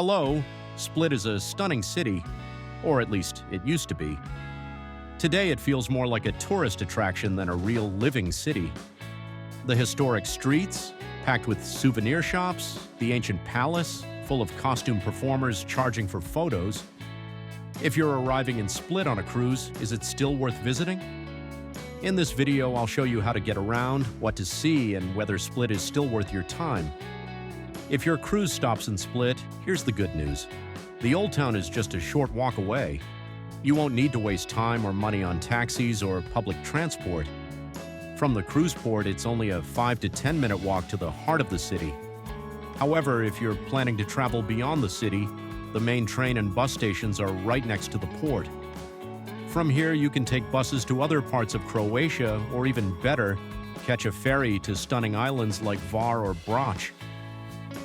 Hello, Split is a stunning city, or at least it used to be. Today it feels more like a tourist attraction than a real living city. The historic streets, packed with souvenir shops, the ancient palace, full of costume performers charging for photos. If you're arriving in Split on a cruise, is it still worth visiting? In this video, I'll show you how to get around, what to see, and whether Split is still worth your time. If your cruise stops in Split, here's the good news. The Old Town is just a short walk away. You won't need to waste time or money on taxis or public transport. From the cruise port, it's only a 5 to 10 minute walk to the heart of the city. However, if you're planning to travel beyond the city, the main train and bus stations are right next to the port. From here, you can take buses to other parts of Croatia, or even better, catch a ferry to stunning islands like Var or Brač.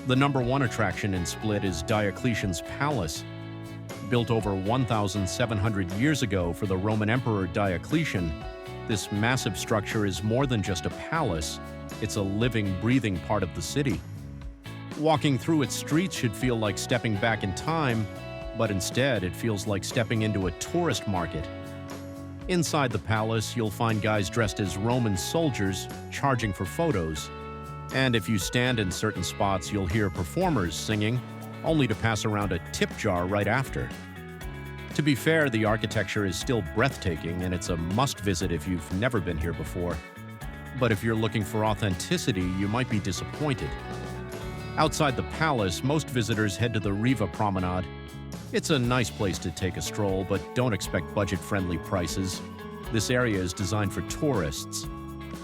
The #1 attraction in Split is Diocletian's palace. Built over 1,700 years ago for the Roman Emperor Diocletian, this massive structure is more than just a palace, it's a living, breathing part of the city. Walking through its streets should feel like stepping back in time, but instead it feels like stepping into a tourist market. Inside the palace, you'll find guys dressed as Roman soldiers charging for photos. And if you stand in certain spots, you'll hear performers singing, only to pass around a tip jar right after. To be fair, the architecture is still breathtaking, and it's a must-visit if you've never been here before. But if you're looking for authenticity, you might be disappointed. Outside the palace, most visitors head to the Riva Promenade. It's a nice place to take a stroll, but don't expect budget-friendly prices. This area is designed for tourists.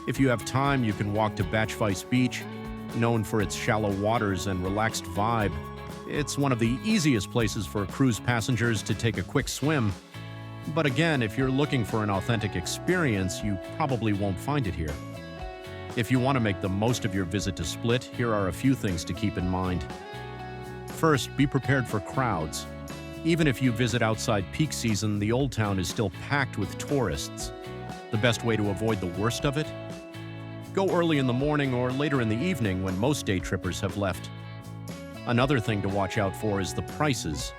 If you have time, you can walk to Bačvice Beach, known for its shallow waters and relaxed vibe. It's one of the easiest places for cruise passengers to take a quick swim. But again, if you're looking for an authentic experience, you probably won't find it here. If you want to make the most of your visit to Split, here are a few things to keep in mind. First, be prepared for crowds. Even if you visit outside peak season, the Old Town is still packed with tourists. The best way to avoid the worst of it? Go early in the morning or later in the evening when most day trippers have left. Another thing to watch out for is the prices.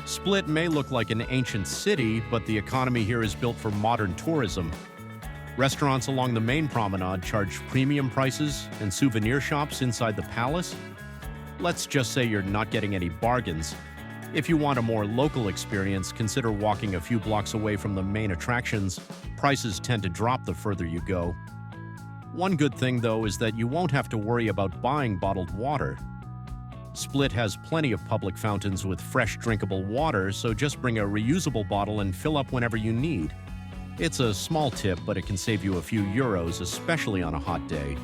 Split may look like an ancient city, but the economy here is built for modern tourism. Restaurants along the main promenade charge premium prices, and souvenir shops inside the palace? Let's just say you're not getting any bargains. If you want a more local experience, consider walking a few blocks away from the main attractions. Prices tend to drop the further you go. One good thing, though, is that you won't have to worry about buying bottled water. Split has plenty of public fountains with fresh drinkable water, so just bring a reusable bottle and fill up whenever you need. It's a small tip, but it can save you a few euros, especially on a hot day.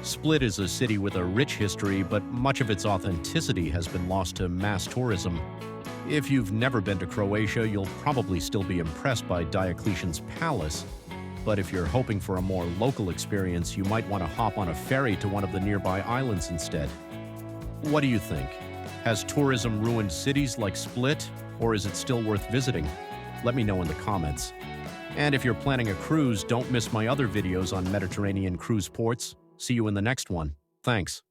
Split is a city with a rich history, but much of its authenticity has been lost to mass tourism. If you've never been to Croatia, you'll probably still be impressed by Diocletian's palace. But if you're hoping for a more local experience, you might want to hop on a ferry to one of the nearby islands instead. What do you think? Has tourism ruined cities like Split, or is it still worth visiting? Let me know in the comments. And if you're planning a cruise, don't miss my other videos on Mediterranean cruise ports. See you in the next one. Thanks.